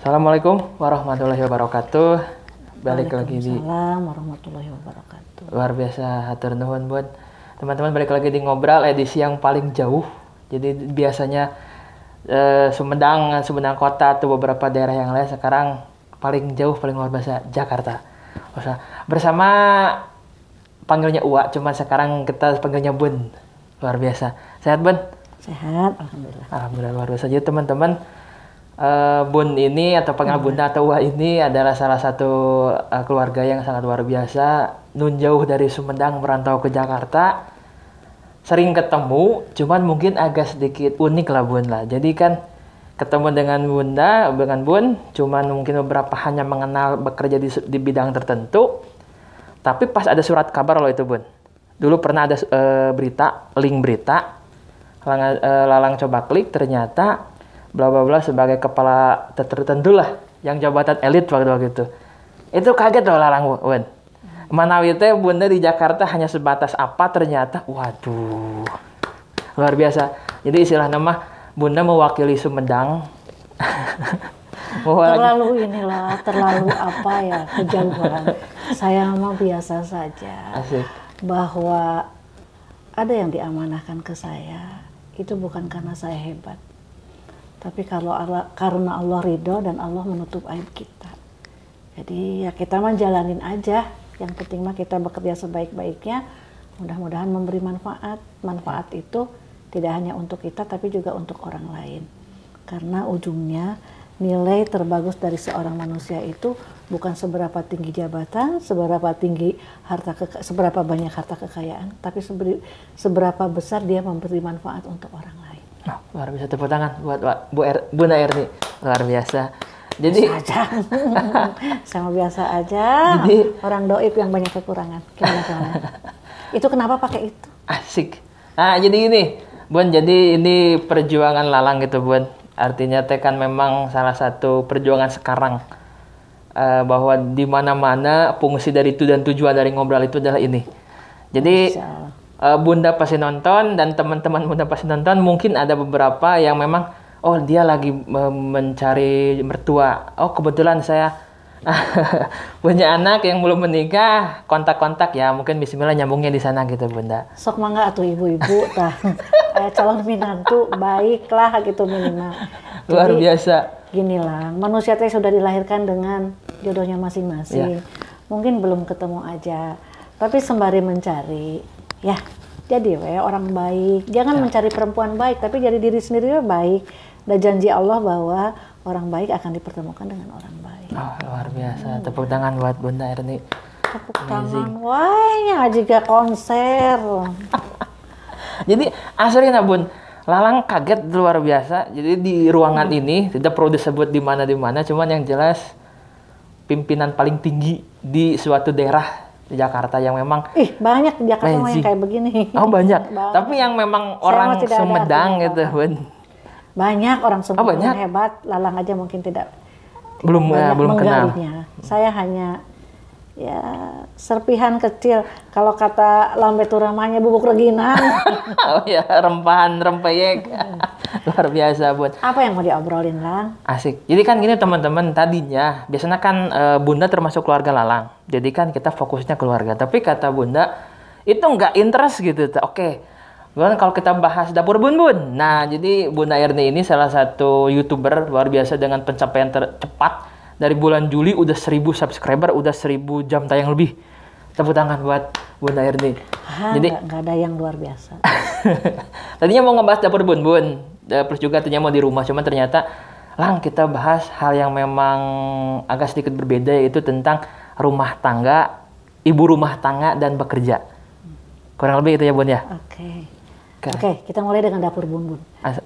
Assalamualaikum warahmatullahi wabarakatuh. Balik lagi di Waalaikumsalam warahmatullahi wabarakatuh. luar biasa hatur nuhun buat teman-teman, balik lagi di ngobrol edisi yang paling jauh. Jadi biasanya Sumedang kota atau beberapa daerah yang lain, sekarang paling jauh paling luar biasa Jakarta. Bersama panggilnya Uwa, cuma sekarang kita panggilnya Bun. Luar biasa. Sehat Bun? Sehat, alhamdulillah. Alhamdulillah luar biasa. Jadi teman-teman, Bun ini atau panggil Bunda atau Uwa ini adalah salah satu keluarga yang sangat luar biasa. Nun jauh dari Sumedang merantau ke Jakarta. Sering ketemu, cuman mungkin agak sedikit unik lah Bun lah. Jadi kan ketemu dengan Bunda, dengan Bun, cuman mungkin beberapa hanya mengenal bekerja di bidang tertentu. Tapi pas ada surat kabar loh itu Bun. Dulu pernah ada link berita. Lalang coba klik, ternyata bla bla bla sebagai kepala tertentu lah yang jabatan elit waktu itu. Itu kaget loh Lalang Bun. Manawi teh Bunda di Jakarta hanya sebatas apa, ternyata waduh luar biasa. Jadi istilah nama Bunda mewakili Sumedang. terlalu apa ya, kejauhan. Saya mah biasa saja. Asik. Bahwa ada yang diamanahkan ke saya, itu bukan karena saya hebat, tapi karena Allah ridho dan Allah menutup aib kita. Jadi ya kita mah jalanin aja. Yang penting mah kita bekerja sebaik-baiknya. Mudah-mudahan memberi manfaat. Manfaat itu tidak hanya untuk kita, tapi juga untuk orang lain. Karena ujungnya nilai terbagus dari seorang manusia itu bukan seberapa tinggi jabatan, seberapa banyak harta kekayaan, tapi seberapa besar dia memberi manfaat untuk orang lain. Oh, luar biasa, tepuk tangan buat Bunda Erni. Luar biasa. Jadi sama biasa aja. Jadi, orang doib yang banyak kekurangan. Gimana? Itu kenapa pakai itu? Asik. Nah, jadi ini, Bun, jadi ini perjuangan Lalang gitu, Bun. Artinya teh kan memang salah satu perjuangan sekarang, bahwa di mana-mana fungsi dari itu dan tujuan dari ngobrol itu adalah ini. Jadi Bunda pasti nonton dan teman-teman Bunda pasti nonton. Mungkin ada beberapa yang memang dia lagi mencari mertua. Oh, kebetulan saya punya anak yang belum menikah, kontak-kontak ya, mungkin bismillah nyambungnya di sana gitu Bunda. Sok mangga atuh ibu-ibu tah. Calon minantu baiklah gitu minimal. Luar biasa. Gini lah, manusia teh sudah dilahirkan dengan jodohnya masing-masing. Ya. Mungkin belum ketemu aja, tapi sembari mencari, ya jadi orang baik. Jangan mencari perempuan baik, tapi jadi diri sendiri baik. Dan janji Allah bahwa orang baik akan dipertemukan dengan orang baik. Oh, luar biasa. Tepuk tangan buat Bunda Erni. Tepuk tangan. Wah, ya juga konser. Jadi aslinya Bun, Lalang kaget luar biasa. Jadi di ruangan ini tidak perlu disebut di mana, cuman yang jelas pimpinan paling tinggi di suatu daerah di Jakarta yang memang banyak di Jakarta yang kayak begini. Oh, banyak. Tapi yang memang orang Sumedang gitu, Bun. Banyak orang Sumedang yang hebat, Lalang aja mungkin tidak belum kenal. Saya hanya ya serpihan kecil. Kalau kata lambe turamanya bubuk reginan. Oh ya, rempahan rempeyek. Luar biasa Bun. Apa yang mau diobrolin Lang? Asik. Jadi kan gini teman-teman, tadinya biasanya kan Bunda termasuk keluarga Lalang. Jadi kan kita fokusnya keluarga. Tapi kata Bunda itu nggak interest gitu. Oke. Kalau kita bahas dapur Bun. Nah, jadi Bunda Erni ini salah satu YouTuber luar biasa dengan pencapaian tercepat. Dari bulan Juli udah 1.000 subscriber, udah 1.000 jam tayang lebih. Tepuk tangan buat Bunda Erni. Jadi nggak ada yang luar biasa. Tadinya mau ngebahas dapur Bun. Plus juga tadinya mau di rumah, cuman ternyata Lang kita bahas hal yang memang agak sedikit berbeda, yaitu tentang rumah tangga, ibu rumah tangga dan bekerja. Kurang lebih itu ya Bun ya. Oke, kita mulai dengan dapur Bun.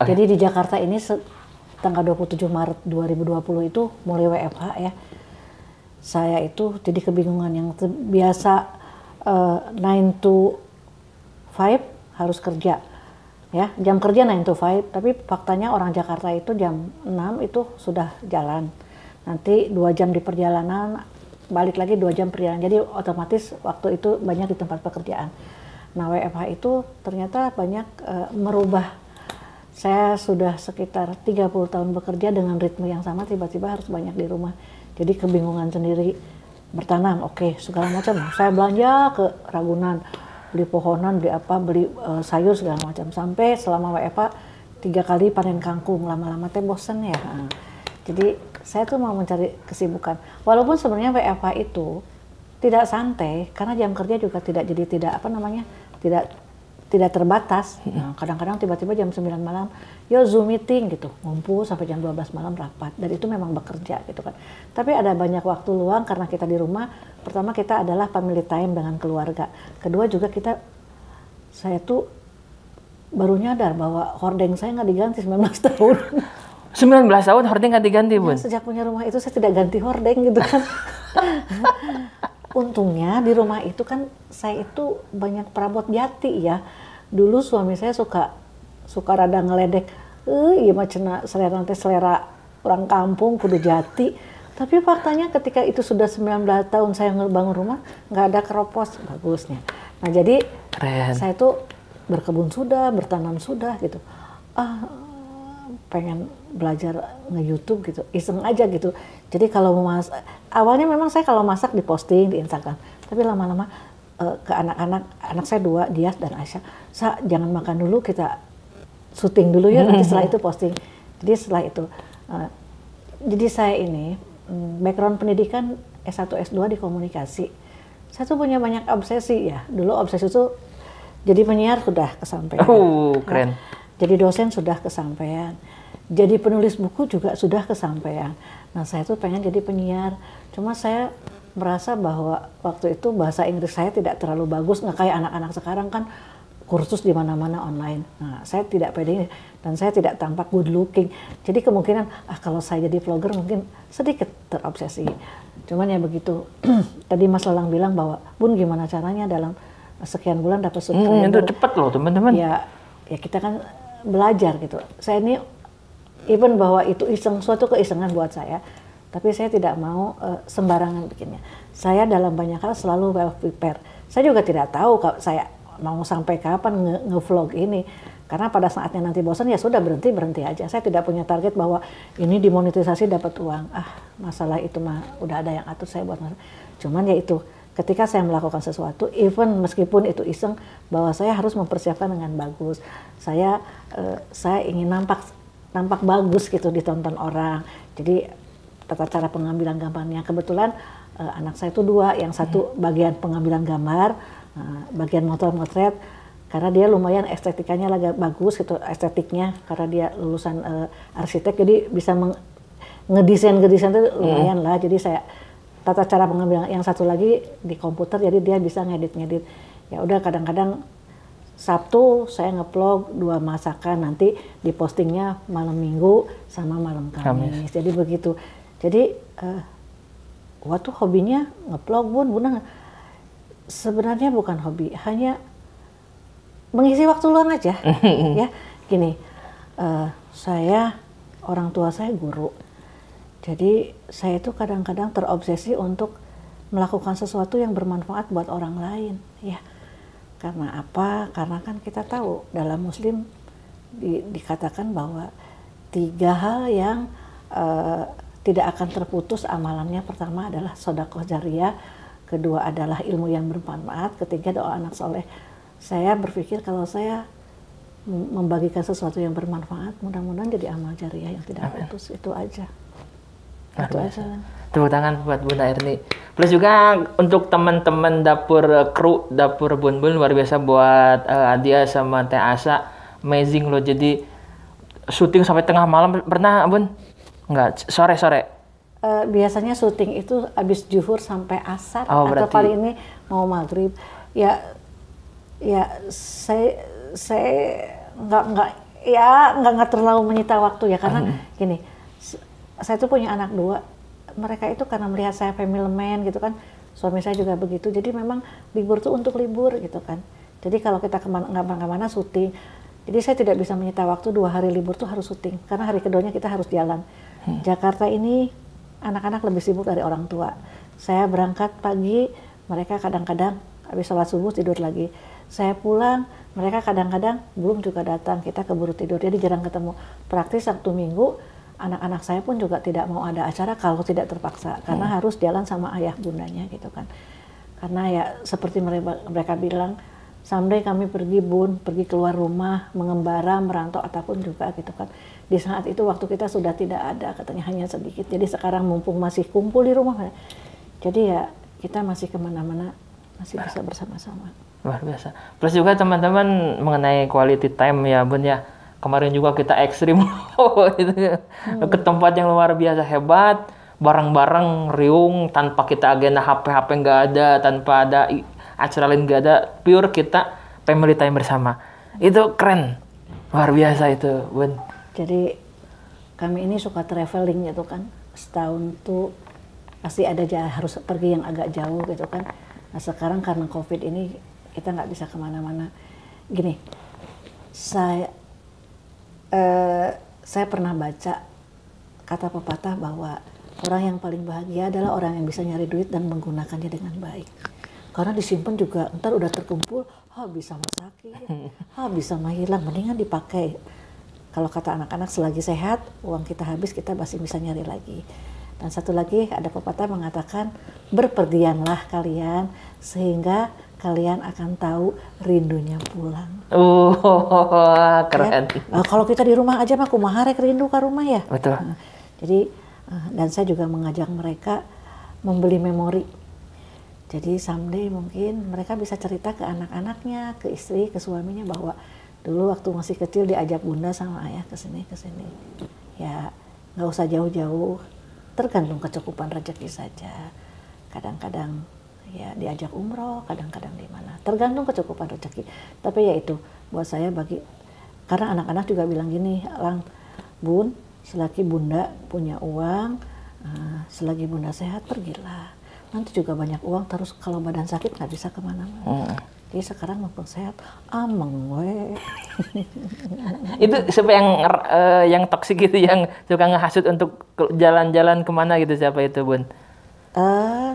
Jadi di Jakarta ini tanggal 27 Maret 2020 itu mulai WFH ya. Saya itu jadi kebingungan, yang biasa 9 to 5 harus kerja. Ya, jam kerja 9 to 5, tapi faktanya orang Jakarta itu jam 6 itu sudah jalan. Nanti 2 jam di perjalanan, balik lagi 2 jam perjalanan. Jadi otomatis waktu itu banyak di tempat pekerjaan. Nah, WFH itu ternyata banyak merubah Saya sudah sekitar 30 tahun bekerja dengan ritme yang sama, tiba-tiba harus banyak di rumah. Jadi kebingungan sendiri, bertanam, oke, segala macam. Saya belanja ke Ragunan, beli pohonan, beli apa, beli sayur segala macam. Sampai selama WFA 3 kali panen kangkung, lama-lama teh bosen ya. Jadi saya tuh mau mencari kesibukan. Walaupun sebenarnya WFA itu tidak santai, karena jam kerja juga tidak terbatas. Nah, kadang-kadang tiba-tiba jam 9 malam, yo Zoom meeting gitu, ngumpul sampai jam 12 malam rapat. Dan itu memang bekerja gitu kan. Tapi ada banyak waktu luang karena kita di rumah. Pertama kita adalah family time dengan keluarga. Kedua juga saya tuh baru nyadar bahwa hordeng saya nggak diganti 19 tahun. 19 tahun hordeng nggak diganti, Bun? Ya, sejak punya rumah itu saya tidak ganti hordeng gitu kan. Untungnya di rumah itu kan saya itu banyak perabot jati ya. Dulu suami saya suka rada ngeledek, iya mah cenah selera orang kampung kudu jati. Tapi faktanya ketika itu sudah 19 tahun saya ngebangun rumah, nggak ada keropos, bagusnya. Nah jadi keren. Saya tuh berkebun sudah, bertanam sudah gitu. Pengen belajar nge-YouTube gitu, iseng aja gitu. Jadi kalau mau masak, awalnya memang saya kalau masak diposting di Instagram, tapi lama-lama ke anak saya 2, Dias dan Aisyah, jangan makan dulu, kita syuting dulu ya, nanti setelah itu posting. Jadi setelah itu, jadi saya ini background pendidikan S1 S2 di komunikasi. Saya tuh punya banyak obsesi ya. Dulu obsesi itu jadi penyiar sudah kesampaian. Keren. Jadi dosen sudah kesampaian. Jadi penulis buku juga sudah kesampaian. Nah saya tuh pengen jadi penyiar. Cuma saya merasa bahwa waktu itu bahasa Inggris saya tidak terlalu bagus. Nggak kayak anak-anak sekarang kan kursus di mana-mana online. Nah saya tidak pede dan saya tidak tampak good looking. Jadi kemungkinan kalau saya jadi vlogger mungkin sedikit terobsesi. Cuman ya begitu. Tadi Mas Lelang bilang bahwa Bun gimana caranya dalam sekian bulan dapat subscriber. Itu cepat loh teman-teman. Ya kita kan belajar gitu. Saya ini even bahwa itu suatu keisengan buat saya, tapi saya tidak mau sembarangan bikinnya. Saya dalam banyak hal selalu well prepare. Saya juga tidak tahu kalau saya mau sampai kapan nge-vlog ini. Karena pada saatnya nanti bosan ya sudah berhenti aja. Saya tidak punya target bahwa ini dimonetisasi dapat uang. Masalah itu mah udah ada yang atur saya buat masalah. Cuman ya itu, ketika saya melakukan sesuatu, even meskipun itu iseng, bahwa saya harus mempersiapkan dengan bagus. Saya ingin nampak bagus gitu ditonton orang. Jadi tata cara pengambilan gambarnya. Kebetulan anak saya itu 2, yang satu bagian pengambilan gambar, bagian motret, karena dia lumayan estetikanya lagi bagus gitu, estetiknya karena dia lulusan arsitek, jadi bisa ngedesain itu lumayan lah. Jadi saya tata cara pengambilan, yang satu lagi di komputer, jadi dia bisa ngedit. Ya udah kadang-kadang Sabtu saya nge-vlog 2 masakan, nanti dipostingnya malam Minggu sama malam Kamis. Jadi begitu. Jadi waktu hobinya nge-vlog Bun. Sebenarnya bukan hobi, hanya mengisi waktu luang aja. Ya, gini. Saya orang tua saya guru. Jadi saya itu kadang-kadang terobsesi untuk melakukan sesuatu yang bermanfaat buat orang lain, ya. Karena apa? Karena kan kita tahu dalam Muslim dikatakan bahwa 3 hal yang tidak akan terputus amalannya. Pertama adalah sedekah jariyah, kedua adalah ilmu yang bermanfaat, ketiga doa anak soleh. Saya berpikir kalau saya membagikan sesuatu yang bermanfaat, mudah-mudahan jadi amal jariyah yang tidak putus. Itu aja. Itu aja. Tepuk tangan buat Bunda Erni. Plus juga untuk teman-teman kru dapur Bun luar biasa buat Adia sama Teh Asa. Amazing loh. Jadi syuting sampai tengah malam pernah Bun? Enggak, sore. Biasanya syuting itu habis zuhur sampai asar, atau berarti kali ini mau maghrib. Ya saya nggak terlalu menyita waktu ya, karena gini, saya tuh punya anak 2. Mereka itu karena melihat saya family man gitu kan, suami saya juga begitu, jadi memang libur tuh untuk libur gitu kan. Jadi kalau kita kemana-mana syuting, jadi saya tidak bisa menyita waktu 2 hari libur tuh harus syuting, karena hari keduanya kita harus jalan. Jakarta ini anak-anak lebih sibuk dari orang tua. Saya berangkat pagi, mereka kadang-kadang habis sholat subuh tidur lagi. Saya pulang, mereka kadang-kadang belum juga datang, kita keburu tidur, jadi jarang ketemu. Praktis Sabtu Minggu, anak-anak saya pun juga tidak mau ada acara kalau tidak terpaksa, karena harus jalan sama ayah bundanya gitu kan. Karena ya seperti mereka bilang, someday kami pergi bun, pergi keluar rumah, mengembara, merantau ataupun juga gitu kan. Di saat itu waktu kita sudah tidak ada, katanya hanya sedikit. Jadi sekarang mumpung masih kumpul di rumah, jadi ya kita masih kemana-mana, masih bisa bersama-sama. Luar biasa. Plus juga teman-teman mengenai quality time ya Bun ya. Kemarin juga kita ekstrim gitu ya. Ke tempat yang luar biasa hebat, bareng-bareng riung tanpa kita agenda HP nggak ada, tanpa ada acara lain nggak ada, pure kita family time bersama. Itu keren. Luar biasa itu, Bun. Jadi kami ini suka traveling gitu kan. Setahun tuh pasti ada harus pergi yang agak jauh gitu kan. Nah sekarang karena COVID ini kita nggak bisa kemana-mana. Gini, saya pernah baca kata pepatah bahwa orang yang paling bahagia adalah orang yang bisa nyari duit dan menggunakannya dengan baik. Karena disimpan juga ntar udah terkumpul, bisa sakit, bisa menghilang, mendingan dipakai. Kalau kata anak-anak selagi sehat, uang kita habis kita masih bisa nyari lagi. Dan satu lagi ada pepatah mengatakan berpergianlah kalian sehingga kalian akan tahu rindunya pulang. Keren. Ya? Kalau kita di rumah aja mah kumaha rek rindu ke rumah ya. Betul. Jadi dan saya juga mengajak mereka membeli memori. Jadi someday mungkin mereka bisa cerita ke anak-anaknya, ke istri, ke suaminya bahwa dulu waktu masih kecil diajak bunda sama ayah ke sini. Ya nggak usah jauh-jauh, tergantung kecukupan rezeki saja. Kadang-kadang ya diajak umroh, kadang-kadang di mana. Tergantung kecukupan rezeki. Tapi ya itu buat saya karena anak-anak juga bilang gini, Lang, Bun, selagi bunda punya uang, selagi bunda sehat pergilah. Nanti juga banyak uang, terus kalau badan sakit nggak bisa kemana-mana. Jadi sekarang mumpung sehat, ameng we. Itu siapa yang toksik gitu, yang suka ngehasut untuk jalan-jalan kemana gitu, siapa itu Bun?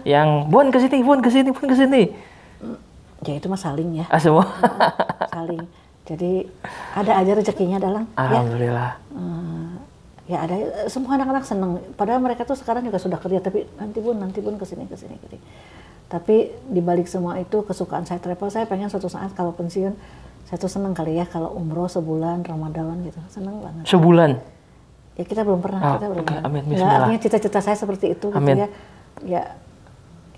Yang Bun ke sini. Ya itu mah saling ya. Semua. Saling. Jadi ada aja rezekinya dalam. Alhamdulillah. Ya ada, semua anak-anak seneng. Padahal mereka tuh sekarang juga sudah kerja, tapi nanti bun ke sini. Tapi dibalik semua itu kesukaan saya travel, saya pengen suatu saat kalau pensiun, saya tuh seneng kali ya kalau umroh sebulan, Ramadan gitu, seneng banget. Sebulan? Ya kita belum pernah, kita belum pernah. Amin, nggak, artinya cita-cita saya seperti itu gitu ya.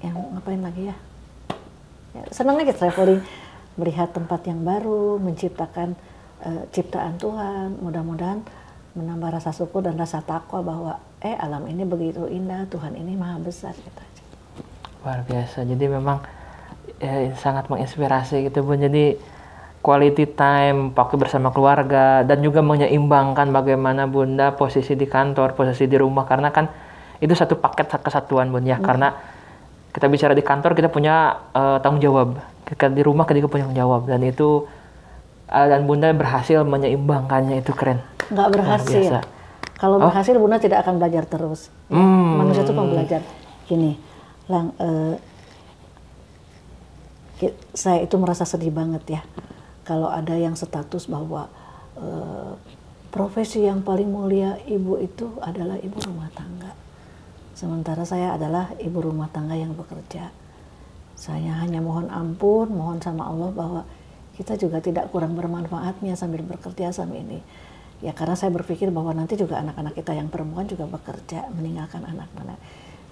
Ya ngapain lagi ya? Seneng aja traveling, melihat tempat yang baru, menciptakan ciptaan Tuhan, mudah-mudahan menambah rasa syukur dan rasa takwa bahwa alam ini begitu indah, Tuhan ini maha besar gitu aja. Luar biasa. Jadi memang sangat menginspirasi gitu Bun. Jadi quality time, waktu bersama keluarga, dan juga menyeimbangkan bagaimana Bunda posisi di kantor, posisi di rumah, karena kan itu satu paket kesatuan Bun ya. Karena kita bicara di kantor kita punya tanggung jawab, kita di rumah kita punya tanggung jawab, dan itu dan Bunda berhasil menyeimbangkannya, itu keren. Nggak berhasil. Kalau berhasil Bunda tidak akan belajar terus. Manusia itu pembelajar. Gini, Lang, saya itu merasa sedih banget ya kalau ada yang status bahwa profesi yang paling mulia ibu itu adalah ibu rumah tangga. Sementara saya adalah ibu rumah tangga yang bekerja. Saya hanya mohon ampun, mohon sama Allah bahwa kita juga tidak kurang bermanfaatnya sambil bekerja sambil ini. Ya karena saya berpikir bahwa nanti juga anak-anak kita yang perempuan juga bekerja, meninggalkan anak-anak.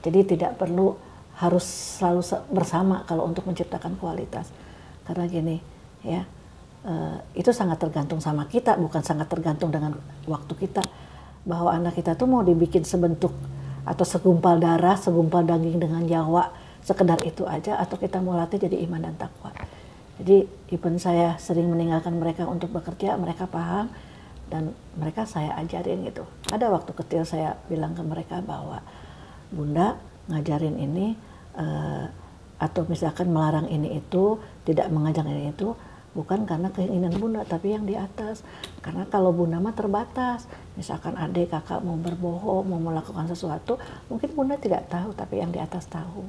Jadi tidak perlu harus selalu bersama kalau untuk menciptakan kualitas. Karena gini, ya itu sangat tergantung sama kita, bukan sangat tergantung dengan waktu kita. Bahwa anak kita tuh mau dibikin sebentuk atau segumpal darah, segumpal daging dengan nyawa, sekedar itu aja, atau kita mau latih jadi iman dan takwa. Jadi even saya sering meninggalkan mereka untuk bekerja, mereka paham dan mereka saya ajarin gitu. Ada waktu kecil saya bilang ke mereka bahwa Bunda ngajarin ini atau misalkan melarang ini itu, tidak mengajak ini itu, bukan karena keinginan Bunda, tapi yang di atas. Karena kalau Bunda mah terbatas, misalkan adik kakak mau berbohong, mau melakukan sesuatu, mungkin Bunda tidak tahu, tapi yang di atas tahu.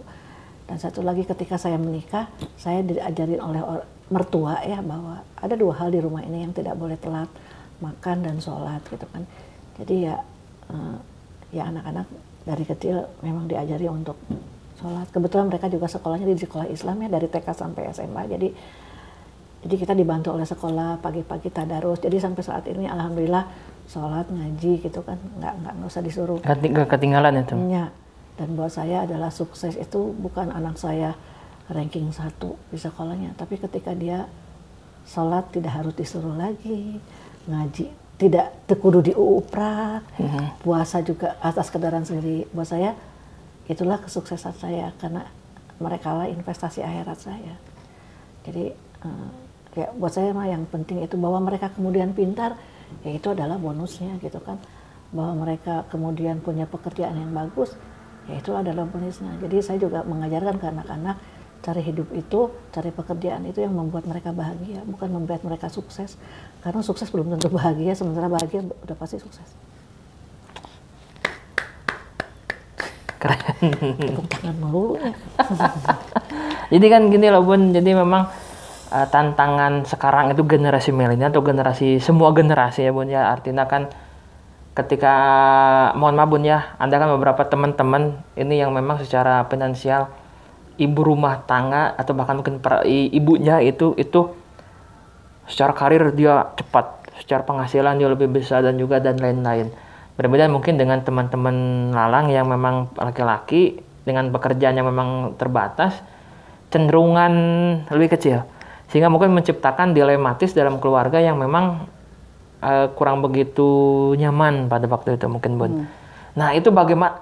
Dan satu lagi ketika saya menikah, saya diajarin oleh mertua ya bahwa ada 2 hal di rumah ini yang tidak boleh telat, makan dan sholat gitu kan. Jadi ya anak-anak dari kecil memang diajari untuk sholat. Kebetulan mereka juga sekolahnya di sekolah Islam ya, dari TK sampai SMA. Jadi kita dibantu oleh sekolah, pagi-pagi tadarus. Jadi sampai saat ini alhamdulillah sholat, ngaji gitu kan, nggak usah disuruh. Nggak ketinggalan itu. Ya. Dan buat saya adalah sukses itu bukan anak saya ranking 1 di sekolahnya, tapi ketika dia sholat tidak harus disuruh lagi, ngaji tidak kudu diuprak, puasa juga atas kesadaran sendiri. Buat saya itulah kesuksesan saya, karena mereka lah investasi akhirat saya. Jadi ya buat saya mah yang penting itu bahwa mereka kemudian pintar, ya itu adalah bonusnya gitu kan. Bahwa mereka kemudian punya pekerjaan yang bagus, ya itu adalah bonusnya. Jadi saya juga mengajarkan ke anak-anak cari hidup itu, cari pekerjaan itu yang membuat mereka bahagia, bukan membuat mereka sukses. Karena sukses belum tentu bahagia, sementara bahagia udah pasti sukses. Keren. Tepuk tangan melulu ya. Jadi kan gini loh Bun, jadi memang tantangan sekarang itu generasi milenial atau generasi, semua generasi ya Bun ya, artinya kan ketika, mohon maaf Bun ya, Anda kan beberapa teman-teman ini yang memang secara finansial ibu rumah tangga atau bahkan mungkin ibunya itu secara karir dia cepat, secara penghasilan dia lebih besar dan juga dan lain-lain. Berbeda mungkin dengan teman-teman lalang yang memang laki-laki dengan pekerjaan yang memang terbatas, cenderungan lebih kecil, sehingga mungkin menciptakan dilematis dalam keluarga yang memang kurang begitu nyaman pada waktu itu mungkin Bun. Nah itu bagaimana,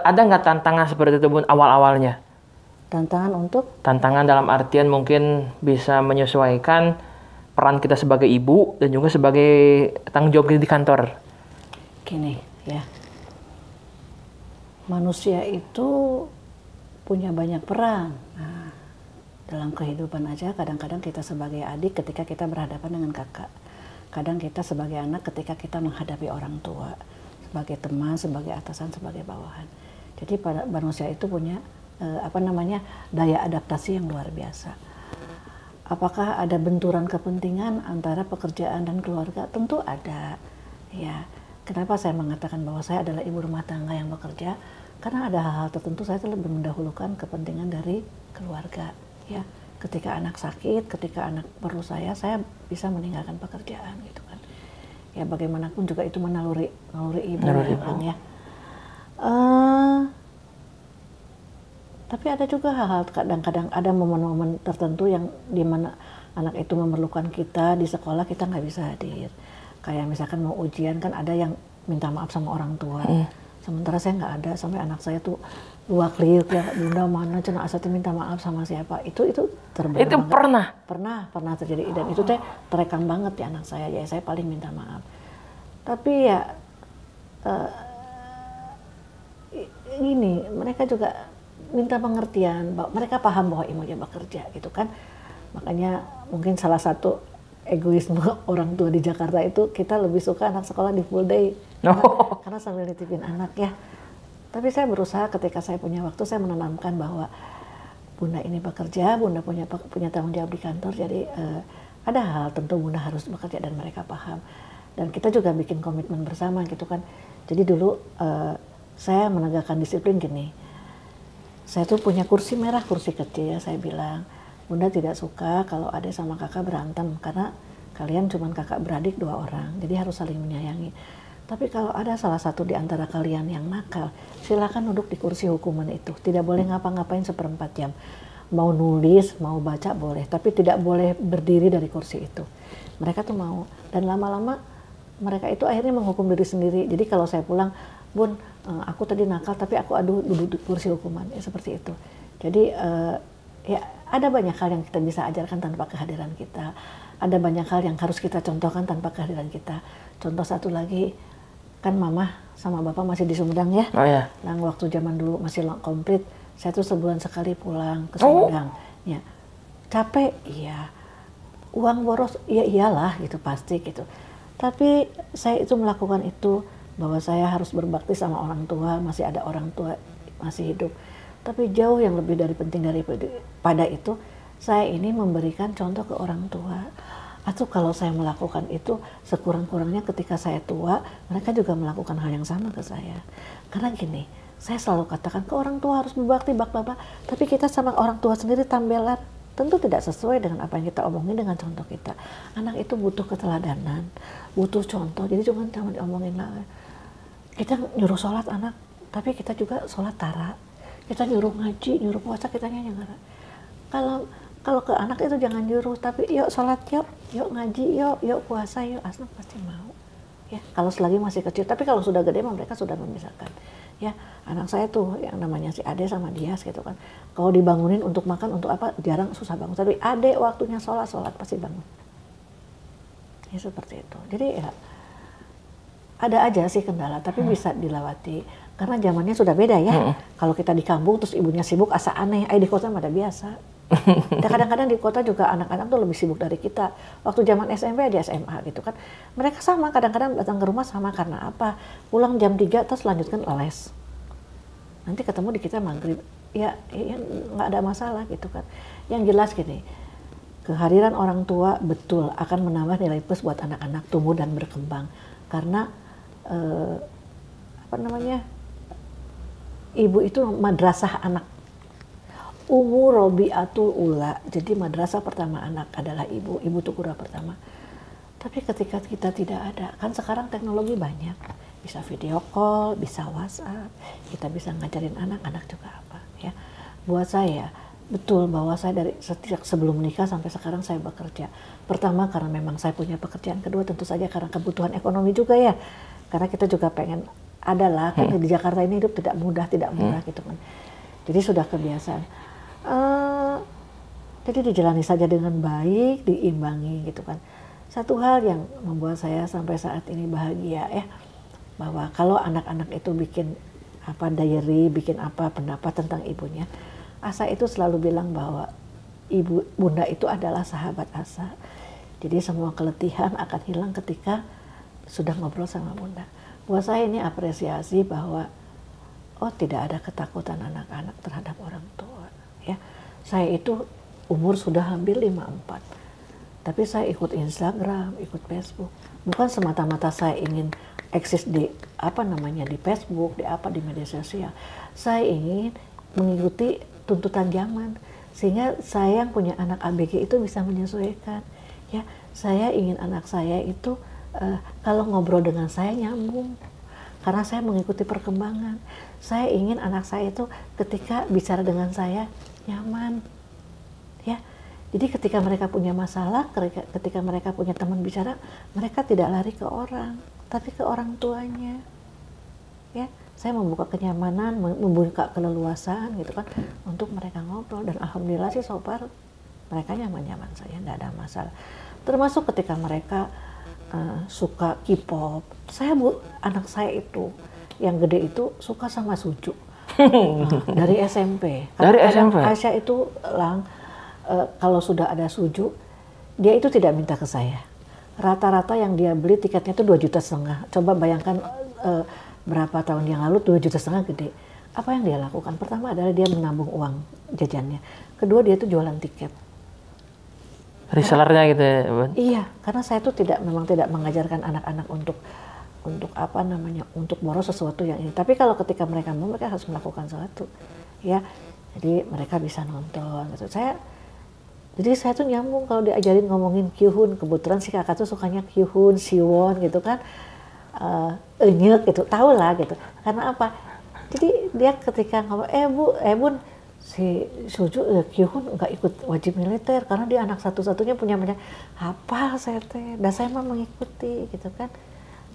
ada nggak tantangan seperti itu Bun awal-awalnya? Tantangan untuk? Tantangan dalam artian mungkin bisa menyesuaikan peran kita sebagai ibu dan juga sebagai tanggung jawab kita di kantor. Gini ya, manusia itu punya banyak peran. Nah, dalam kehidupan aja kadang-kadang kita sebagai adik ketika kita berhadapan dengan kakak. Kadang kita sebagai anak ketika kita menghadapi orang tua. Sebagai teman, sebagai atasan, sebagai bawahan. Jadi manusia itu punya daya adaptasi yang luar biasa. Apakah ada benturan kepentingan antara pekerjaan dan keluarga? Tentu ada. Ya, kenapa saya mengatakan bahwa saya adalah ibu rumah tangga yang bekerja? Karena ada hal-hal tertentu saya lebih mendahulukan kepentingan dari keluarga. Ya, ketika anak sakit, ketika anak perlu saya bisa meninggalkan pekerjaan gitu kan. Ya bagaimanapun juga itu naluri ibu ya. Tapi ada juga hal-hal kadang-kadang ada momen-momen tertentu yang dimana anak itu memerlukan kita di sekolah, kita nggak bisa hadir. Kayak misalkan mau ujian kan ada yang minta maaf sama orang tua. Sementara saya nggak ada, sampai anak saya tuh luak liuk ya, bunda mana cenah asa minta maaf sama siapa. Itu terbenar. Itu pernah terjadi, dan itu teh terekam banget di anak saya. Ya saya paling minta maaf. Tapi ya ini mereka juga minta pengertian, mereka paham bahwa ibunya bekerja gitu kan. Makanya mungkin salah satu egoisme orang tua di Jakarta itu kita lebih suka anak sekolah di full day karena sambil nitipin anak ya. Tapi saya berusaha ketika saya punya waktu, saya menanamkan bahwa bunda ini bekerja, bunda punya tanggung jawab di kantor, jadi ada hal tentu bunda harus bekerja dan mereka paham. Dan kita juga bikin komitmen bersama gitu kan. Jadi dulu saya menegakkan disiplin gini. Saya tuh punya kursi merah, kursi kecil ya, saya bilang, bunda tidak suka kalau adik sama kakak berantem, karena kalian cuma kakak beradik 2 orang, jadi harus saling menyayangi. Tapi kalau ada salah satu di antara kalian yang nakal, silakan duduk di kursi hukuman itu. Tidak boleh ngapa-ngapain 1/4 jam. Mau nulis, mau baca boleh, tapi tidak boleh berdiri dari kursi itu. Mereka tuh mau, dan lama-lama mereka itu akhirnya menghukum diri sendiri. Jadi kalau saya pulang, bun, aku tadi nakal tapi aku duduk di kursi hukuman, ya seperti itu. Jadi ya ada banyak hal yang kita bisa ajarkan tanpa kehadiran kita. Ada banyak hal yang harus kita contohkan tanpa kehadiran kita. Contoh satu lagi, kan mama sama bapak masih di Sumedang ya. Oh ya. Nah waktu zaman dulu masih komplit, saya tuh sebulan sekali pulang ke Sumedang. Ya, capek, iya. Uang boros, ya iyalah gitu pasti gitu. Tapi saya itu melakukan itu bahwa saya harus berbakti sama orang tua, masih ada orang tua masih hidup. Tapi jauh yang lebih dari penting daripada itu, saya ini memberikan contoh ke orang tua. Atau kalau saya melakukan itu, sekurang-kurangnya ketika saya tua, mereka juga melakukan hal yang sama ke saya. Karena gini, saya selalu katakan ke orang tua harus berbakti bak-bak, tapi kita sama orang tua sendiri tambelan. Tentu tidak sesuai dengan apa yang kita omongin dengan contoh kita. Anak itu butuh keteladanan, butuh contoh, jadi jangan diomongin lah. Kita nyuruh sholat anak, tapi kita juga sholat tara. Kita nyuruh ngaji, nyuruh puasa, kita nyara. Kalau ke anak itu jangan nyuruh, tapi yuk sholat yuk ngaji yuk puasa yuk, anak pasti mau. Ya, kalau selagi masih kecil, tapi kalau sudah gede mereka sudah memisahkan. Ya, anak saya tuh yang namanya si Ade sama Dias gitu kan. Kalau dibangunin untuk makan untuk apa jarang, susah bangun. Tapi Ade waktunya sholat pasti bangun. Ya seperti itu. Jadi ya ada aja sih kendala, tapi bisa dilewati. Karena zamannya sudah beda ya. Kalau kita di kampung terus ibunya sibuk asa aneh, di kota mah ada biasa. Dan kadang-kadang di kota juga anak-anak tuh lebih sibuk dari kita. Waktu zaman SMP di SMA gitu kan. Mereka sama, kadang-kadang datang ke rumah sama karena apa? Pulang jam 3 terus lanjutkan les. Nanti ketemu di kita maghrib. Ya nggak ada masalah gitu kan. Yang jelas gini, kehadiran orang tua betul akan menambah nilai plus buat anak-anak tumbuh dan berkembang. Karena ibu itu madrasah anak. Robiatul ula. Jadi madrasah pertama anak adalah ibu. Ibu itu guru pertama. Tapi ketika kita tidak ada, kan sekarang teknologi banyak. Bisa video call, bisa WhatsApp. Kita bisa ngajarin anak-anak juga apa. Ya. Buat saya, betul bahwa saya dari sejak sebelum menikah sampai sekarang saya bekerja. Pertama karena memang saya punya pekerjaan. Kedua tentu saja karena kebutuhan ekonomi juga ya. Karena kita juga pengen adalah kan di Jakarta ini hidup tidak mudah gitu kan. Jadi sudah kebiasaan. Jadi dijalani saja dengan baik, diimbangi gitu kan. Satu hal yang membuat saya sampai saat ini bahagia ya, bahwa kalau anak-anak itu bikin apa diary, bikin apa pendapat tentang ibunya, Asa itu selalu bilang bahwa bunda itu adalah sahabat Asa. Jadi semua keletihan akan hilang ketika sudah ngobrol sama bunda. Buat saya ini apresiasi bahwa tidak ada ketakutan anak-anak terhadap orang tua. Ya, saya itu umur sudah hampir 54. Tapi saya ikut Instagram, ikut Facebook. Bukan semata-mata saya ingin eksis di di Facebook, di media sosial. Saya ingin mengikuti tuntutan zaman sehingga saya yang punya anak ABG itu bisa menyesuaikan. Ya, saya ingin anak saya itu kalau ngobrol dengan saya nyambung. Karena saya mengikuti perkembangan. Saya ingin anak saya itu ketika bicara dengan saya nyaman. Ya. Jadi ketika mereka punya masalah, ketika mereka punya teman bicara, mereka tidak lari ke orang, tapi ke orang tuanya. Ya, saya membuka kenyamanan, membuka keleluasaan gitu kan untuk mereka ngobrol, dan alhamdulillah sih so far mereka nyaman-nyaman saja, tidak ada masalah. Termasuk ketika mereka suka K-pop. Anak saya itu yang gede itu suka sama Suju. Dari SMP. Dari SMP. Aisyah itu kalau sudah ada Suju, dia itu tidak minta ke saya. Rata-rata yang dia beli tiketnya itu 2,5 juta. Coba bayangkan berapa tahun yang lalu 2,5 juta gede. Apa yang dia lakukan? Pertama adalah dia menabung uang jajannya. Kedua dia itu jualan tiket. Resellernya gitu ya, Bun? Iya, karena saya tuh memang tidak mengajarkan anak-anak untuk boros sesuatu yang ini. Tapi kalau ketika mereka mau, mereka harus melakukan sesuatu, ya. Jadi mereka bisa nonton gitu. Jadi saya tuh nyambung kalau diajarin ngomongin Kyuhun. Kebetulan si kakak tuh sukanya Kyuhun, Siwon gitu kan, Enyek gitu, tahu lah gitu. Karena apa? Jadi dia ketika ngomong, Bun, si Suju Kyuhun nggak ikut wajib militer karena dia anak satu-satunya punya banyak. Apa saya teh? Dan saya mah mengikuti gitu kan.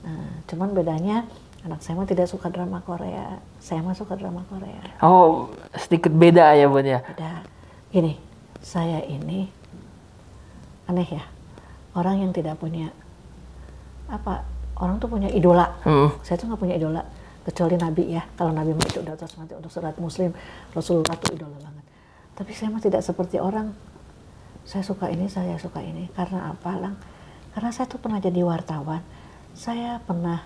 Nah, cuman bedanya anak saya mah tidak suka drama Korea. Saya mah suka drama Korea. Oh, sedikit beda ya, Bun ya? Beda. Gini, saya ini aneh ya. Orang yang tidak punya orang tuh punya idola. Saya tuh nggak punya idola. Kecuali Nabi ya, kalau Nabi itu udah terus mati untuk syarat Muslim, Rasulullah itu idola banget. Tapi saya mah tidak seperti orang. Saya suka ini, karena apa lang? Karena saya tuh pernah jadi wartawan. Saya pernah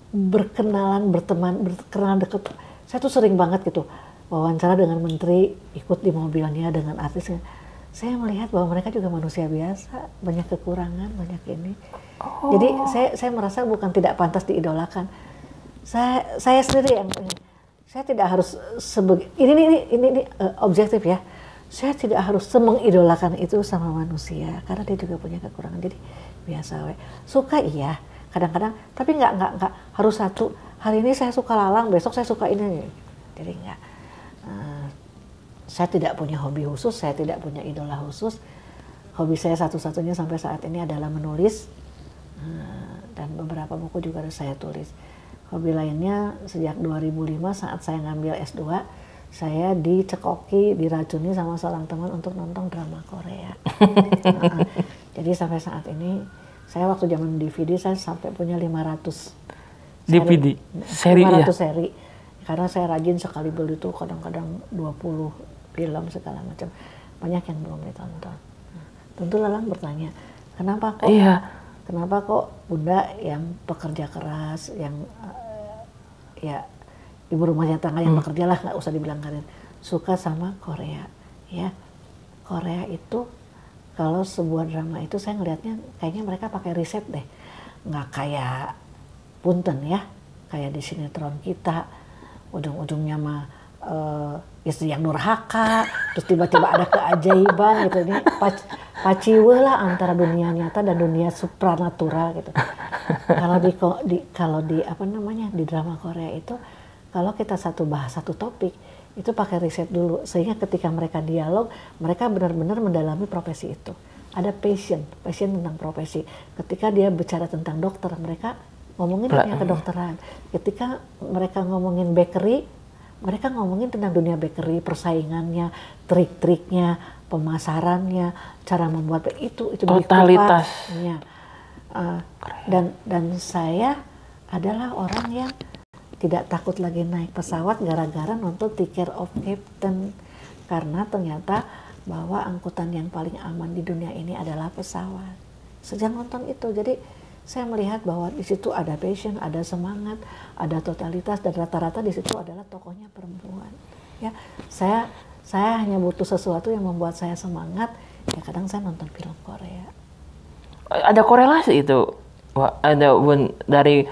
berkenalan dekat. Saya tuh sering banget gitu wawancara dengan menteri, ikut di mobilnya dengan artis. Saya melihat bahwa mereka juga manusia biasa, banyak kekurangan, banyak ini. Jadi saya merasa bukan tidak pantas diidolakan. Saya sendiri yang saya tidak harus ini objektif ya. Saya tidak harus mengidolakan itu sama manusia karena dia juga punya kekurangan. Jadi biasa we. Suka iya, kadang-kadang, tapi nggak harus satu. Hari ini saya suka lalang, besok saya suka ini. Jadi nggak. Saya tidak punya hobi khusus, saya tidak punya idola khusus. Hobi saya satu-satunya sampai saat ini adalah menulis, dan beberapa buku juga harus saya tulis. Hobi lainnya sejak 2005 saat saya ngambil S2, saya dicekoki, diracuni sama seorang teman untuk nonton drama Korea. Jadi sampai saat ini, saya waktu zaman DVD saya sampai punya 500 DVD seri 500 ya? seri. Karena saya rajin sekali beli itu kadang-kadang 20 film segala macam. Banyak yang belum ditonton. Tentu Lalang bertanya, kenapa kok? Iya. Kenapa kok Bunda yang pekerja keras, yang ya ibu rumah tangga yang bekerja lah, nggak usah dibilang karir, suka sama Korea, ya? Korea itu kalau sebuah drama itu saya ngelihatnya kayaknya mereka pakai riset deh, nggak kayak punten ya, kayak di sinetron kita, ujung-ujungnya mah istri yang durhaka, terus tiba-tiba ada keajaiban gitu nih, paciwe lah antara dunia nyata dan dunia supranatural gitu. Kalau di apa namanya di drama Korea itu, kalau kita bahas satu topik itu pakai riset dulu, sehingga ketika mereka dialog, mereka benar-benar mendalami profesi itu. Ada passion tentang profesi. Ketika dia bicara tentang dokter, mereka ngomongin dunia kedokteran. Ketika mereka ngomongin bakery, mereka ngomongin tentang dunia bakery, persaingannya, trik-triknya, pemasarannya, cara membuat itu totalitas. Dan saya adalah orang yang tidak takut lagi naik pesawat gara-gara nonton Ticket of Captain, karena ternyata bahwa angkutan yang paling aman di dunia ini adalah pesawat. Sejak nonton itu, jadi saya melihat bahwa di situ ada passion, ada semangat, ada totalitas, dan rata-rata di situ adalah tokohnya perempuan. Ya, saya hanya butuh sesuatu yang membuat saya semangat. Ya kadang saya nonton film Korea. Ada korelasi itu, ada dari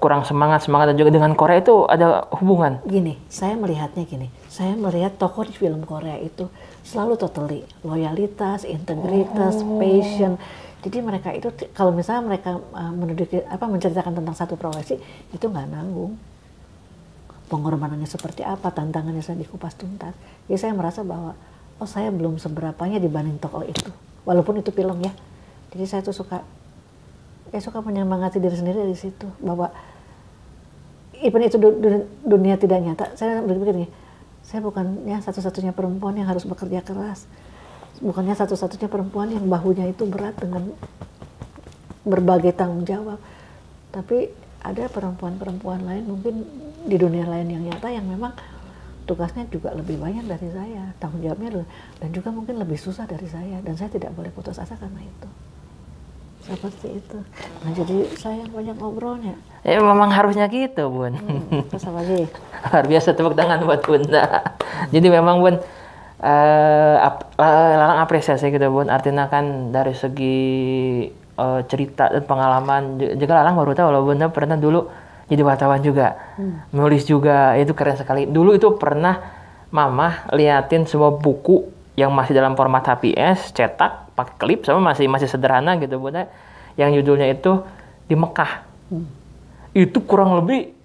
kurang semangat dan juga dengan Korea itu ada hubungan. Gini, saya melihatnya gini. Saya melihat tokoh di film Korea itu selalu totally loyalitas, integritas, passion. Jadi mereka itu kalau misalnya mereka menceritakan tentang satu profesi itu nggak nanggung. Pengorbanannya seperti apa, tantangannya saya dikupas tuntas. Jadi saya merasa bahwa saya belum seberapanya dibanding tokoh itu. Walaupun itu film ya. Jadi saya tuh suka menyemangati diri sendiri dari situ, bahwa even itu dunia tidak nyata. Saya berpikir nih, saya bukannya satu-satunya perempuan yang harus bekerja keras. Bukannya satu-satunya perempuan yang bahunya itu berat dengan berbagai tanggung jawab. Tapi ada perempuan-perempuan lain mungkin di dunia lain yang nyata yang memang tugasnya juga lebih banyak dari saya, tanggung jawabnya dan juga mungkin lebih susah dari saya, dan saya tidak boleh putus asa karena itu. Seperti itu. Nah, jadi saya banyak ngobrolnya. Ya memang harusnya gitu, Bun. Terus apa lagi? Luar biasa, tepuk tangan buat Bunda. Jadi memang Bun, Lalang apresiasi gitu Bun, artinya kan dari segi cerita dan pengalaman juga Lalang baru tahu loh Bunda pernah dulu jadi wartawan juga, nulis juga, itu keren sekali. Dulu itu pernah Mamah liatin sebuah buku yang masih dalam format HPS, cetak, pakai klip, sama masih sederhana gitu Bunda, yang judulnya itu Di Mekah. Itu kurang lebih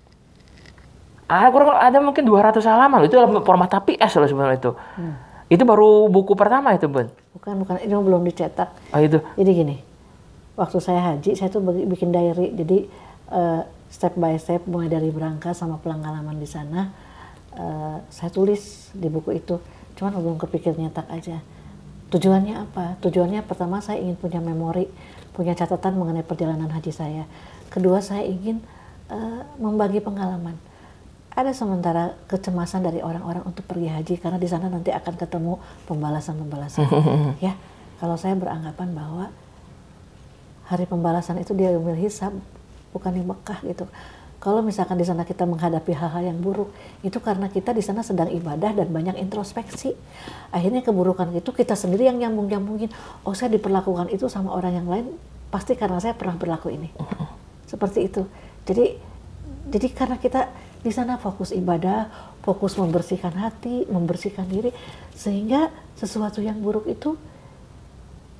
ada mungkin 200 halaman loh, itu dalam format HPS loh sebenarnya itu. Itu baru buku pertama itu, Bun. Bukan, ini belum dicetak. Oh itu. Jadi gini, waktu saya haji, saya tuh bikin diary. Jadi step by step, mulai dari berangkat sama pengalaman di sana, saya tulis di buku itu. Cuman belum kepikir nyetak aja. Tujuannya apa? Tujuannya pertama saya ingin punya memori, punya catatan mengenai perjalanan haji saya. Kedua, saya ingin membagi pengalaman. Ada sementara kecemasan dari orang-orang untuk pergi haji karena di sana nanti akan ketemu pembalasan-pembalasan. Ya, kalau saya beranggapan bahwa hari pembalasan itu dia ambil hisab, bukan di Mekah gitu. Kalau misalkan di sana kita menghadapi hal-hal yang buruk, itu karena kita di sana sedang ibadah dan banyak introspeksi. Akhirnya keburukan itu kita sendiri yang nyambung-nyambungin. Oh, saya diperlakukan itu sama orang yang lain, pasti karena saya pernah berlaku ini. Seperti itu. Jadi karena kita di sana fokus ibadah, fokus membersihkan hati, membersihkan diri, sehingga sesuatu yang buruk itu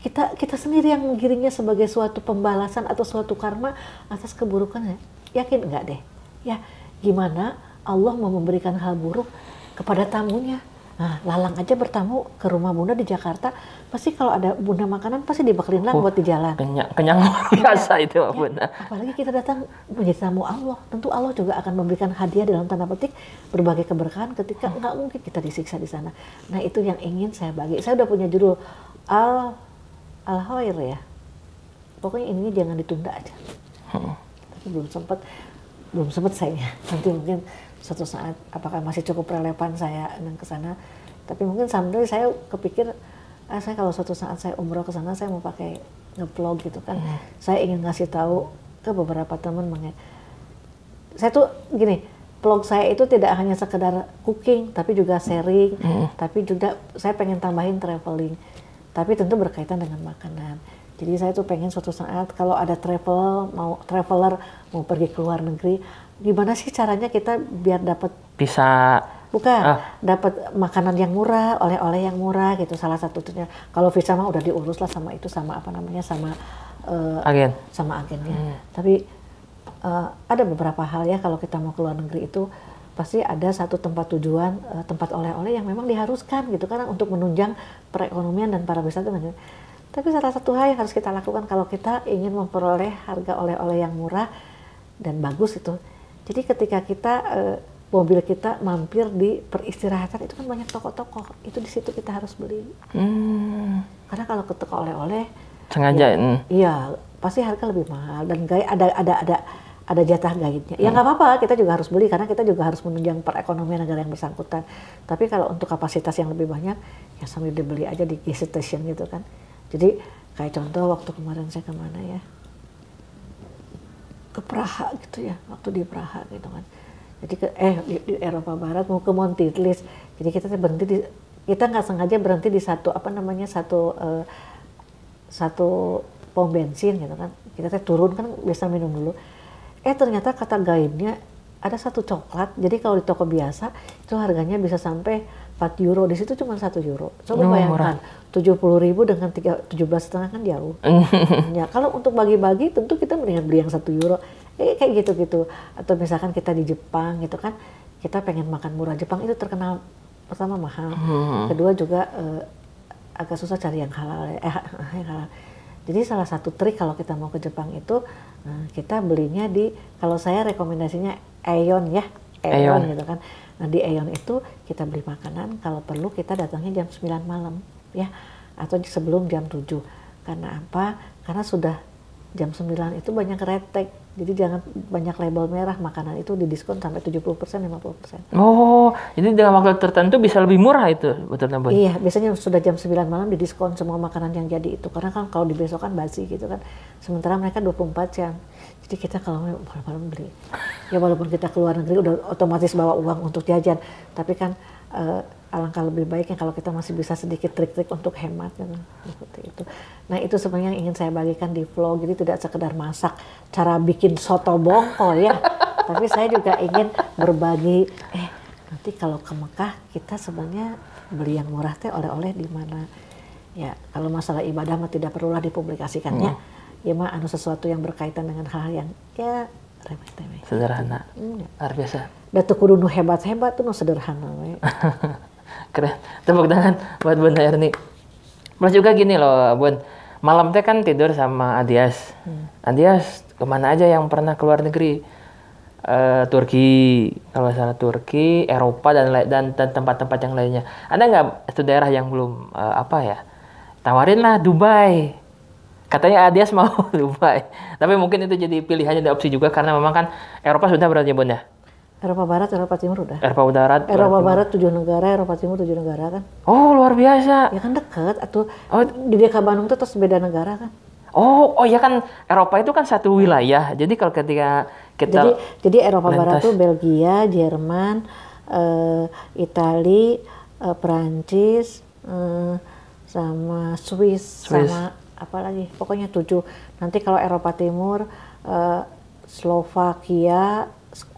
kita sendiri yang menggiringnya sebagai suatu pembalasan atau suatu karma atas keburukannya. Yakin enggak deh? Ya, gimana Allah mau memberikan hal buruk kepada tamunya? Nah, Lalang aja bertamu ke rumah Bunda di Jakarta, pasti kalau ada Bunda makanan pasti dibekelin lah buat di jalan. Kenyang luar biasa itu Bunda. Apalagi kita datang menjadi tamu Allah, tentu Allah juga akan memberikan hadiah dalam tanda petik berbagai keberkahan ketika nggak mungkin kita disiksa di sana. Nah, itu yang ingin saya bagi. Saya udah punya judul Al-Khair ya. Pokoknya ini jangan ditunda aja. Tapi belum sempat saya. Nanti mungkin suatu saat apakah masih cukup relevan saya ke sana. Tapi mungkin someday saya kepikir saya kalau suatu saat saya umroh ke sana saya mau pakai nge-vlog gitu kan. Saya ingin ngasih tahu ke beberapa teman saya tuh gini, vlog saya itu tidak hanya sekedar cooking tapi juga sharing, tapi juga saya pengen tambahin traveling. Tapi tentu berkaitan dengan makanan. Jadi saya tuh pengen suatu saat kalau ada traveler mau pergi ke luar negeri, gimana sih caranya kita biar dapat dapat makanan yang murah, oleh-oleh yang murah gitu, salah satunya. Kalau visa mah udah diurus lah sama agennya. Tapi ada beberapa hal ya kalau kita mau ke luar negeri itu pasti ada satu tempat tujuan, tempat oleh-oleh yang memang diharuskan gitu karena untuk menunjang perekonomian dan pariwisata. Tapi salah satu hal yang harus kita lakukan kalau kita ingin memperoleh harga oleh-oleh yang murah dan bagus itu. Jadi ketika kita mobil kita mampir di peristirahatan itu kan banyak toko-toko, itu di situ kita harus beli. Karena kalau ke toko oleh-oleh sengaja, iya pasti harga lebih mahal dan ada jatah guide-nya. Ya nggak apa-apa, kita juga harus beli karena kita juga harus menunjang perekonomian negara yang bersangkutan. Tapi kalau untuk kapasitas yang lebih banyak, ya sambil dibeli aja di gas station gitu kan. Jadi kayak contoh waktu kemarin saya kemana ya, ke Praha gitu ya, waktu di Praha gitu kan. Jadi di Eropa Barat mau ke Montitlis. Jadi kita nggak sengaja berhenti di satu pom bensin gitu kan. Kita turun kan biasa minum dulu. Ternyata kata guide-nya ada satu coklat. Jadi kalau di toko biasa itu harganya bisa sampai 4 euro. Di situ cuma 1 euro. Coba bayangkan 70.000 dengan 17,5 kan jauh. Ya, kalau untuk bagi-bagi tentu kita mendingan beli yang 1 euro. Kayak gitu-gitu. Atau misalkan kita di Jepang gitu kan, kita pengen makan murah. Jepang itu terkenal pertama mahal. Kedua juga agak susah cari yang halal. Yang halal. Jadi salah satu trik kalau kita mau ke Jepang itu kita belinya kalau saya rekomendasinya Aeon ya, Aeon gitu kan. Nah di Aeon itu kita beli makanan, kalau perlu kita datangnya jam 9 malam ya, atau sebelum jam 7. Karena apa? Karena sudah jam 9 itu banyak retek. Jadi jangan banyak label merah, makanan itu didiskon sampai 70%, 50%. Oh, jadi dengan waktu tertentu bisa lebih murah itu, betul Bun? Iya, biasanya sudah jam 9 malam didiskon semua makanan yang jadi itu. Karena kan kalau di besokan basi gitu kan. Sementara mereka 24 jam. Jadi kita kalau malam-malam beli. Ya walaupun kita keluar negeri udah otomatis bawa uang untuk jajan. Tapi kan alangkah lebih baiknya kalau kita masih bisa sedikit trik-trik untuk hemat gitu. Seperti itu. Nah itu sebenarnya yang ingin saya bagikan di vlog. Jadi tidak sekedar masak, cara bikin soto bongkol ya. Tapi saya juga ingin berbagi, nanti kalau ke Mekah kita sebenarnya beli yang murah teh oleh-oleh di mana. Ya kalau masalah ibadah mah tidak perlulah dipublikasikannya. Ya mah sesuatu yang berkaitan dengan hal yang ya remeh-temeh. Sederhana. Luar biasa. Datu kudu nu hebat-hebat tuh nu sederhana we. Keren. Tepuk tangan buat Bunda Erni. Plus juga gini loh Bun, malam teh kan tidur sama Adias. Adias kemana aja yang pernah keluar negeri? Turki, kalau salah Turki, Eropa dan tempat-tempat yang lainnya. Ada nggak satu daerah yang belum tawarin lah Dubai. Katanya Adias mau Dubai. Tapi mungkin itu jadi pilihannya, ada opsi juga karena memang kan Eropa sudah berarti Bun ya. Eropa Barat, Eropa Timur udah. Eropa Barat 7 negara, Eropa Timur 7 negara kan. Oh luar biasa. Ya kan deket, atau di Deka Bandung tuh terus beda negara kan. Oh ya kan Eropa itu kan satu wilayah. Jadi kalau ketika kita Jadi Eropa Barat lintas- tuh Belgia, Jerman, Itali, Perancis, sama Swiss, sama apa lagi? Pokoknya 7. Nanti kalau Eropa Timur, Slovakia,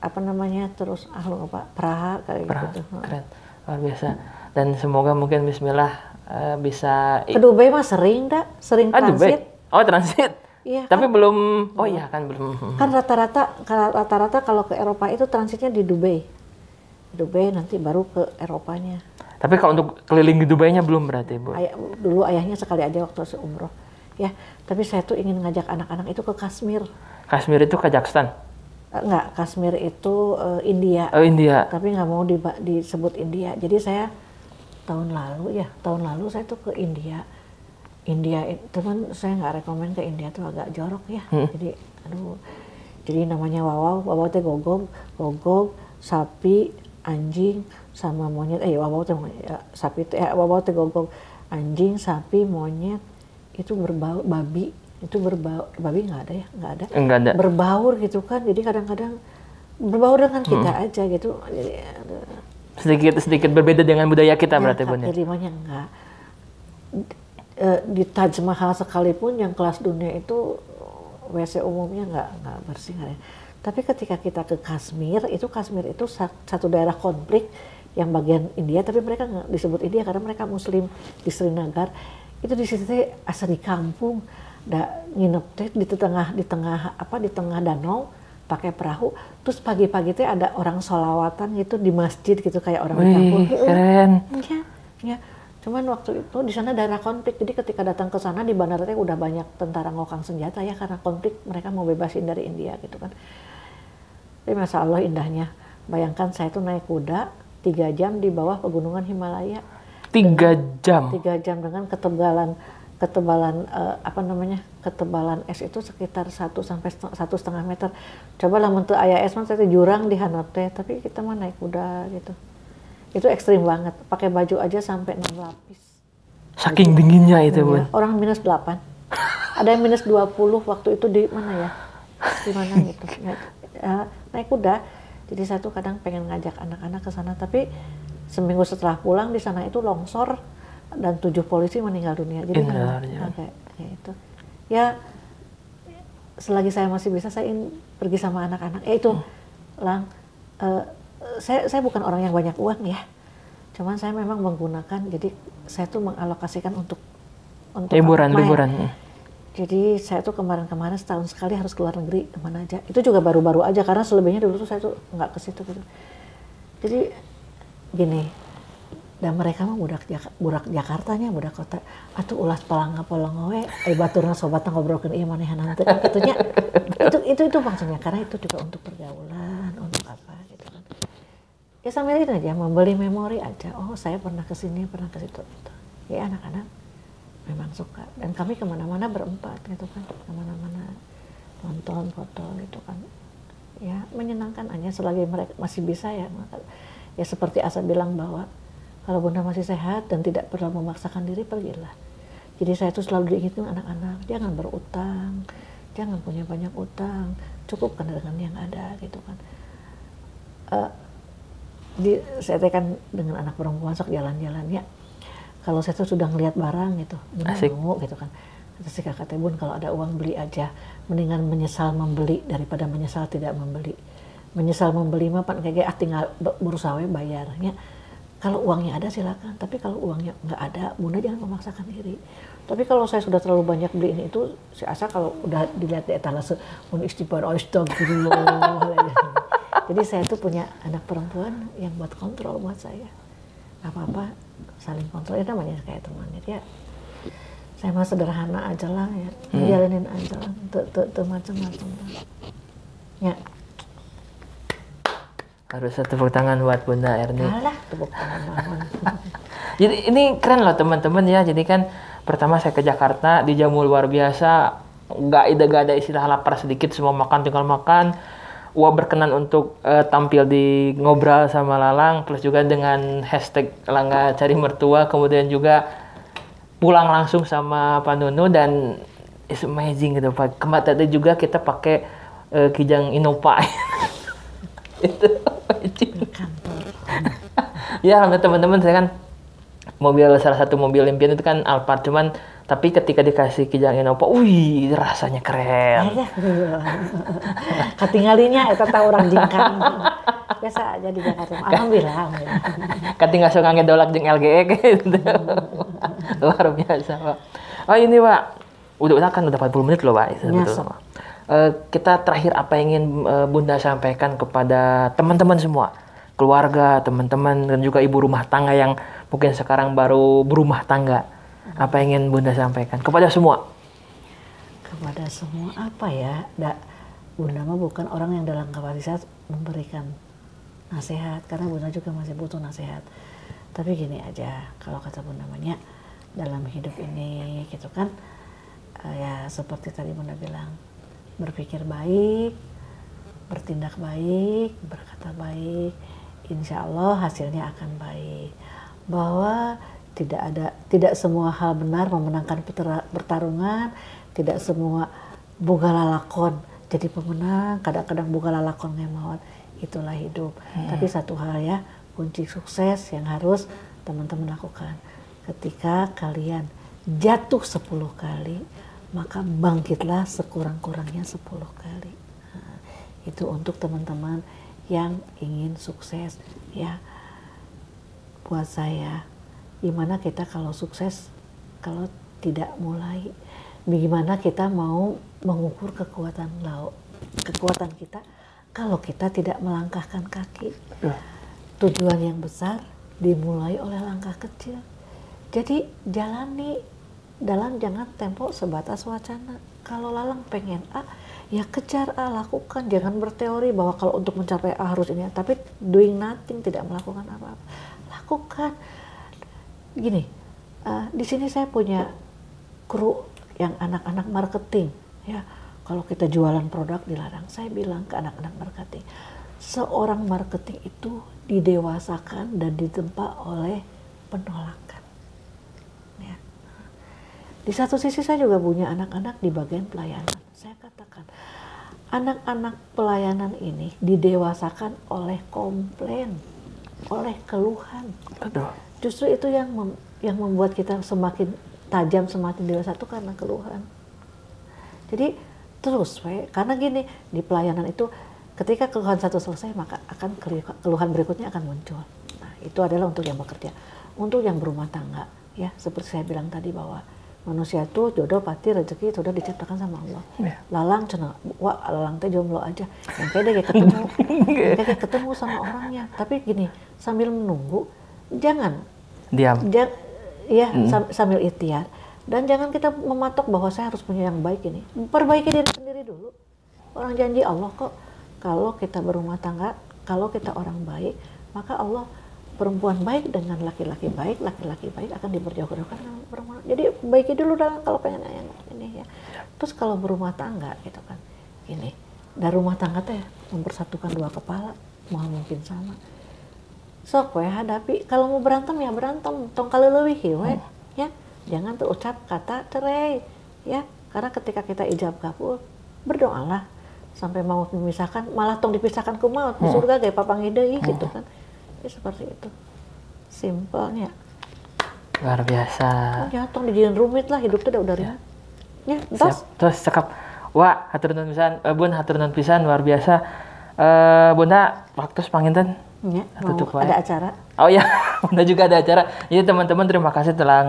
apa namanya? Terus lupa, Praha kayak gitu. keren, luar biasa. Dan semoga mungkin Bismillah bisa. Ke Dubai mah sering Dubai. transit. Oh transit. Iya, Tapi belum. Oh iya kan belum. Kan rata-rata kalau ke Eropa itu transitnya di Dubai. Dubai nanti baru ke Eropanya. Tapi kalau untuk keliling di Dubai-nya belum berarti Bu. Dulu ayahnya sekali aja waktu umroh. Ya, tapi saya tuh ingin ngajak anak-anak itu ke Kashmir. Kashmir itu Kazakhstan. Enggak, Kashmir itu India. Oh India. Tapi nggak mau disebut India. Jadi saya tahun lalu saya tuh ke India. Teman saya nggak rekomen ke India tuh agak jorok ya. Jadi namanya wawau teh gogog, sapi, anjing sama monyet. Wawau teh sapi teh wawau teh gogog, anjing, sapi, monyet itu berbau, babi nggak ada. Enggak ada. Berbaur gitu kan. Jadi kadang-kadang berbaur dengan kita aja gitu. Jadi Sedikit berbeda dengan budaya kita berarti Bu. Kaki limanya enggak. Di Taj Mahal sekalipun yang kelas dunia itu WC umumnya nggak bersih. Tapi ketika kita ke Kashmir itu satu daerah konflik yang bagian India, tapi mereka nggak disebut India karena mereka Muslim di Srinagar. Itu di situ asa di kampung, nginep teh di tengah danau pakai perahu. Terus pagi-pagi teh ada orang sholawatan gitu di masjid gitu kayak orang di kampung. Keren. Ya. Cuman waktu itu di sana daerah konflik, jadi ketika datang ke sana di bandara udah banyak tentara ngokang senjata ya karena konflik, mereka mau bebasin dari India gitu kan. Tapi masya Allah indahnya, bayangkan saya tuh naik kuda 3 jam di bawah pegunungan Himalaya. 3 jam. 3 jam dengan ketebalan ketebalan es itu sekitar 1 sampai 1,5 meter. Coba lah untuk aya es mah saya jurang di Hanote, tapi kita mah naik kuda gitu. Itu ekstrim banget, pakai baju aja sampai 6 lapis. Saking dinginnya itu Bu. Orang -8. Ada yang -20 waktu itu di mana ya? Di mana gitu. Naik kuda. Jadi saya tuh kadang pengen ngajak anak-anak ke sana, tapi seminggu setelah pulang di sana itu longsor dan 7 polisi meninggal dunia. Jadi kayak itu. Ya selagi saya masih bisa saya ingin pergi sama anak-anak. Saya bukan orang yang banyak uang ya. Cuman saya memang menggunakan, jadi saya tuh mengalokasikan untuk liburan. Jadi saya tuh kemarin setahun sekali harus keluar negeri kemana aja. Itu juga baru-baru aja karena selebihnya dulu tuh saya tuh nggak ke situ gitu. Jadi gini, dan mereka mah budak Jakartanya, budak kota. Atuh ulas palangga polongowe, baturna sobat ngobrolkeun ieu manehan hanteu kan itunya. Itu maksudnya karena itu juga untuk pergaulan, untuk apa gitu kan. Ya sambil itu aja membeli memori aja. Oh, saya pernah ke sini, pernah ke situ gitu. Ya anak-anak memang suka, dan kami kemana-mana berempat gitu kan, kemana-mana nonton foto gitu kan, ya menyenangkan aja selagi mereka masih bisa ya. Ya seperti Asa bilang bahwa kalau Bunda masih sehat dan tidak perlu memaksakan diri, pergilah. Jadi saya tuh selalu diingetin anak-anak, jangan berutang, jangan punya banyak utang, cukupkan dengan yang ada gitu kan. Saya kan dengan anak perempuan sok jalan-jalan ya. Kalau saya tuh sudah ngelihat barang gitu, mau gitu kan. Terus si kakak teh Bun, kalau ada uang beli aja, mendingan menyesal membeli daripada menyesal tidak membeli. Menyesal membeli mah pan kayak tinggal berusaha bayarnya. Kalau uangnya ada silakan, tapi kalau uangnya nggak ada, Bunda jangan memaksakan diri. Tapi kalau saya sudah terlalu banyak beli ini itu, saya asa kalau udah dilihat di etalase, pun istighfar, astagfirullah. Jadi saya tuh punya anak perempuan yang buat kontrol buat saya. Apa-apa saling kontrol, itu namanya kayak teman ya. Saya mah sederhana aja lah ya, jalanin aja lah, macam-macam ya. Harus tepuk tangan buat Bunda Erni. Alah, tepuk tangan. Jadi ini keren loh teman-teman ya. Jadi kan pertama saya ke Jakarta, dijamu luar biasa, nggak ada istilah lapar sedikit, semua makan tinggal makan. Wah berkenan untuk tampil di ngobrol sama Lalang, plus juga dengan hashtag Langga Cari Mertua, kemudian juga pulang langsung sama Pak Nunu, dan it's amazing gitu Pak. Kemarin tadi juga kita pakai Kijang Innova. Itu amazing. Kantor. Ya alhamdulillah teman-teman, saya kan salah satu mobil impian itu kan Alphard, cuman tapi ketika dikasih Kijang Innova, wih rasanya keren. Ayah, ketinggalinya eta teh orang jingkang. Biasa aja di Jakarta. Alhamdulillah. Ketinggal suka ngedolak jeung LGE gitu. Luar biasa Pak. Oh ini Pak, udah kan udah 40 menit loh Pak. Kita terakhir apa yang ingin Bunda sampaikan kepada teman-teman semua, keluarga, teman-teman, dan juga ibu rumah tangga yang mungkin sekarang baru berumah tangga. Apa yang ingin Bunda sampaikan kepada semua? Kepada semua apa ya? Bunda mah bukan orang yang dalam kapasitas memberikan nasihat, karena Bunda juga masih butuh nasihat. Tapi gini aja, kalau kata Bunda namanya dalam hidup ini gitu kan, ya seperti tadi Bunda bilang, berpikir baik, bertindak baik, berkata baik, insya Allah hasilnya akan baik. Bahwa tidak semua hal benar memenangkan pertarungan, tidak semua boga lalakon jadi pemenang, kadang-kadang boga lalakon ngemawat, itulah hidup. Tapi satu hal ya, kunci sukses yang harus teman-teman lakukan, ketika kalian jatuh 10 kali, maka bangkitlah sekurang-kurangnya 10 kali. Nah, itu untuk teman-teman yang ingin sukses ya. Buat saya, gimana kita kalau sukses kalau tidak mulai? Bagaimana kita mau mengukur kekuatan kita kalau kita tidak melangkahkan kaki? Tujuan yang besar dimulai oleh langkah kecil. Jadi jalani dalam jangan tempo sebatas wacana. Kalau lalang pengen A, ya kejar A, lakukan. Jangan berteori bahwa kalau untuk mencapai A harus ini, tapi doing nothing, tidak melakukan apa-apa. Lakukan. Gini, di sini saya punya kru yang anak-anak marketing, ya. Kalau kita jualan produk dilarang, saya bilang ke anak-anak marketing, seorang marketing itu didewasakan dan ditempa oleh penolakan. Ya. Di satu sisi saya juga punya anak-anak di bagian pelayanan. Saya katakan, anak-anak pelayanan ini didewasakan oleh komplain, oleh keluhan. Aduh. Justru itu yang membuat kita semakin tajam, semakin dewasa itu karena keluhan. Jadi terus, karena gini, di pelayanan itu ketika keluhan satu selesai, maka akan keluhan berikutnya akan muncul. Nah, itu adalah untuk yang bekerja. Untuk yang berumah tangga, ya seperti saya bilang tadi bahwa manusia itu jodoh, pati, rezeki sudah diciptakan sama Allah. Lalang cenah, wah lalang teh jomblo aja. Yang kayak ketemu sama orangnya. Tapi gini, sambil menunggu, jangan diam. Sambil ikhtiar. Dan jangan kita mematok bahwa saya harus punya yang baik ini. Perbaiki diri sendiri dulu. Orang janji Allah kok, kalau kita berumah tangga, kalau kita orang baik, maka Allah perempuan baik dengan laki-laki baik akan diperjodohkan dengan perempuan. Jadi baiki dulu dalam kalau pengen yang ini ya. Terus kalau berumah tangga gitu kan, ini dari rumah tangga teh mempersatukan dua kepala, mau mungkin sama. Sok we hadapi, kalau mau berantem ya berantem, tong kaleuleui we, ya. Jangan tuh ucap kata cerai, ya. Karena ketika kita ijab kabul, berdoalah sampai mau memisahkan, malah tong dipisahkan ku maut, di surga ge papangih deui gitu kan. Ya seperti itu. Simpelnya. Luar biasa. Ya tong dijieun rumit lah, hidup teh udah rumit. Ya, terus cakap. Wah, hatur nuhun pisan, Bun, hatur nuhun pisan, luar biasa. Bunda, waktu panginten. Ya, ada acara. Oh ya, Bunda juga ada acara. Jadi teman-teman terima kasih telah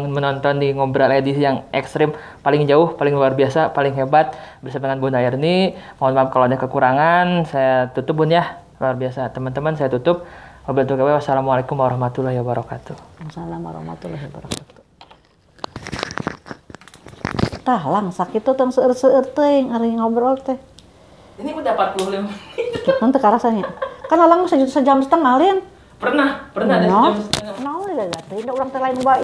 menonton di Ngobrol edisi yang ekstrim, paling jauh, paling luar biasa, paling hebat bersama dengan Bunda Erni. Mohon maaf kalau ada kekurangan. Saya tutup Bun ya. Luar biasa. Teman-teman saya tutup. Wassalamualaikum warahmatullahi wabarakatuh. Waalaikumsalam warahmatullahi wabarakatuh. Tah lang sakit tuh tong seueur-seueur teh ari ngobrol teh. Ini udah 45 menit. Nanti karasanya. Kan alang sejam setengah Lin. Pernah ada sejam setengah. Naon da teh, urang teh lain bae.